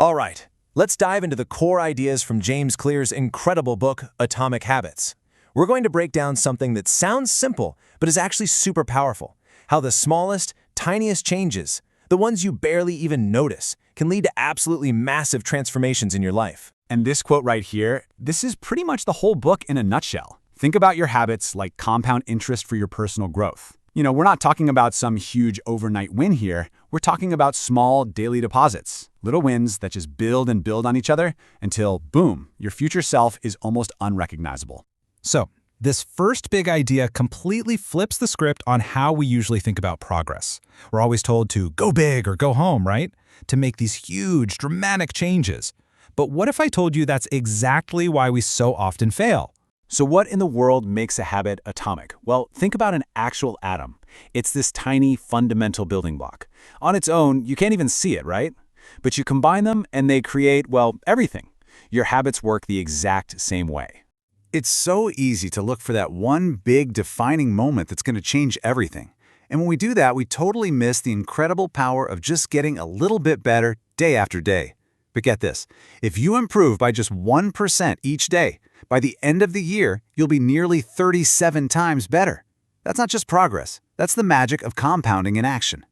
All right, let's dive into the core ideas from James Clear's incredible book, Atomic Habits. We're going to break down something that sounds simple, but is actually super powerful. How the smallest, tiniest changes, the ones you barely even notice, can lead to absolutely massive transformations in your life. And this quote right here, this is pretty much the whole book in a nutshell. Think about your habits like compound interest for your personal growth. We're not talking about some huge overnight win here. We're talking about small daily deposits, little wins that just build and build on each other until, boom, your future self is almost unrecognizable. So, this first big idea completely flips the script on how we usually think about progress. We're always told to go big or go home, right? To make these huge, dramatic changes. But what if I told you that's exactly why we so often fail? So what in the world makes a habit atomic? Well, think about an actual atom. It's this tiny, fundamental building block. On its own, you can't even see it, right? But you combine them and they create, well, everything. Your habits work the exact same way. It's so easy to look for that one big defining moment that's going to change everything. And when we do that, we totally miss the incredible power of just getting a little bit better day after day. But get this, if you improve by just 1% each day, by the end of the year, you'll be nearly 37 times better. That's not just progress. That's the magic of compounding in action.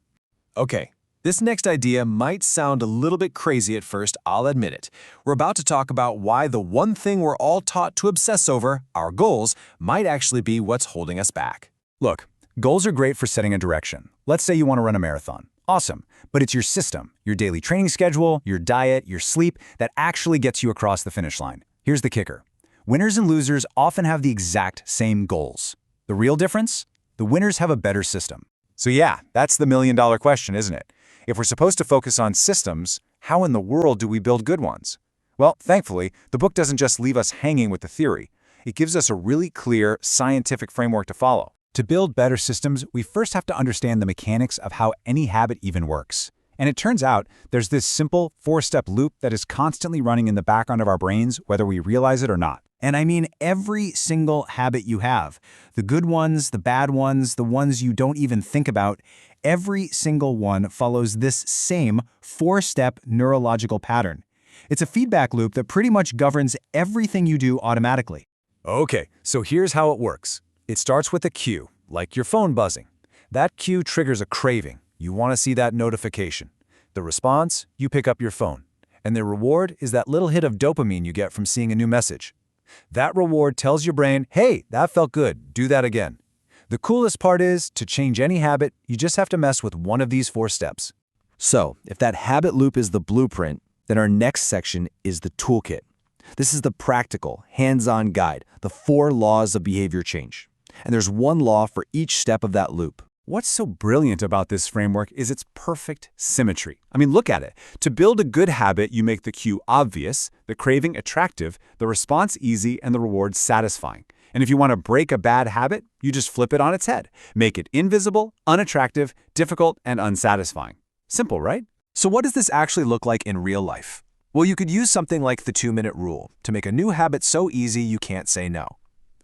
Okay, this next idea might sound a little bit crazy at first, I'll admit it. We're about to talk about why the one thing we're all taught to obsess over, our goals, might actually be what's holding us back. Look, goals are great for setting a direction. Let's say you want to run a marathon. Awesome, but it's your system, your daily training schedule, your diet, your sleep that actually gets you across the finish line. Here's the kicker. Winners and losers often have the exact same goals. The real difference? The winners have a better system. So yeah, that's the million-dollar question, isn't it? If we're supposed to focus on systems, how in the world do we build good ones? Well, thankfully, the book doesn't just leave us hanging with the theory. It gives us a really clear, scientific framework to follow. To build better systems, we first have to understand the mechanics of how any habit even works. And it turns out there's this simple 4-step loop that is constantly running in the background of our brains, whether we realize it or not. And I mean every single habit you have. The good ones, the bad ones, the ones you don't even think about, every single one follows this same 4-step neurological pattern. It's a feedback loop that pretty much governs everything you do automatically. Okay, so here's how it works. It starts with a cue, like your phone buzzing. That cue triggers a craving. You want to see that notification. The response, you pick up your phone. And the reward is that little hit of dopamine you get from seeing a new message. That reward tells your brain, hey, that felt good, do that again. The coolest part is, to change any habit, you just have to mess with one of these 4 steps. So, if that habit loop is the blueprint, then our next section is the toolkit. This is the practical, hands-on guide, the 4 laws of behavior change. And there's one law for each step of that loop. What's so brilliant about this framework is its perfect symmetry. I mean, look at it. To build a good habit, you make the cue obvious, the craving attractive, the response easy, and the reward satisfying. And if you want to break a bad habit, you just flip it on its head. Make it invisible, unattractive, difficult, and unsatisfying. Simple, right? So what does this actually look like in real life? Well, you could use something like the 2-minute rule to make a new habit so easy you can't say no.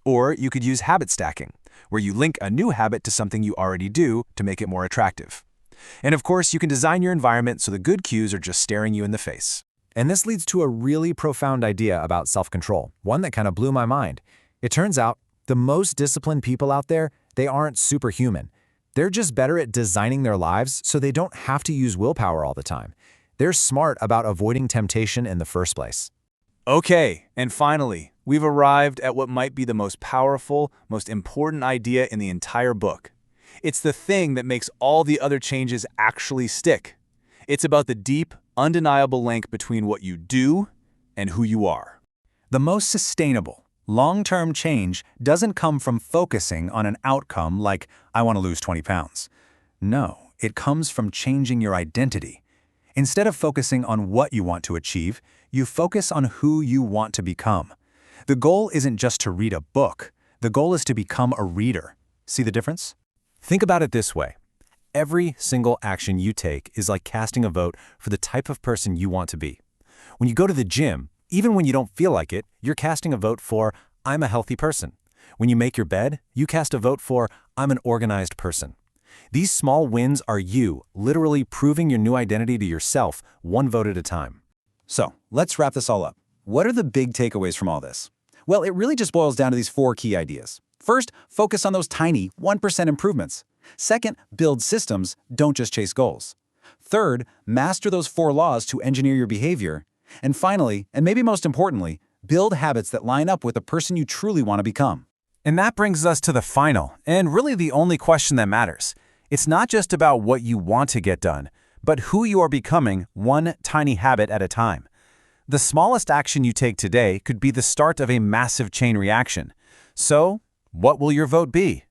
Or you could use habit stacking, where you link a new habit to something you already do to make it more attractive. And of course, you can design your environment so the good cues are just staring you in the face. And this leads to a really profound idea about self-control, one that kind of blew my mind. It turns out, the most disciplined people out there, they aren't superhuman. They're just better at designing their lives so they don't have to use willpower all the time. They're smart about avoiding temptation in the first place. Okay, and finally, we've arrived at what might be the most powerful, most important idea in the entire book. It's the thing that makes all the other changes actually stick. It's about the deep, undeniable link between what you do and who you are. The most sustainable, long-term change doesn't come from focusing on an outcome like, I want to lose 20 pounds. No, it comes from changing your identity. Instead of focusing on what you want to achieve, you focus on who you want to become. The goal isn't just to read a book. The goal is to become a reader. See the difference? Think about it this way. Every single action you take is like casting a vote for the type of person you want to be. When you go to the gym, even when you don't feel like it, you're casting a vote for, I'm a healthy person. When you make your bed, you cast a vote for, I'm an organized person. These small wins are you, literally proving your new identity to yourself, one vote at a time. So, let's wrap this all up. What are the big takeaways from all this? Well, it really just boils down to these 4 key ideas. First, focus on those tiny 1% improvements. Second, build systems, don't just chase goals. Third, master those 4 laws to engineer your behavior. And finally, and maybe most importantly, build habits that line up with the person you truly want to become. And that brings us to the final, and really the only question that matters. It's not just about what you want to get done, but who you are becoming one tiny habit at a time. The smallest action you take today could be the start of a massive chain reaction. So, what will your vote be?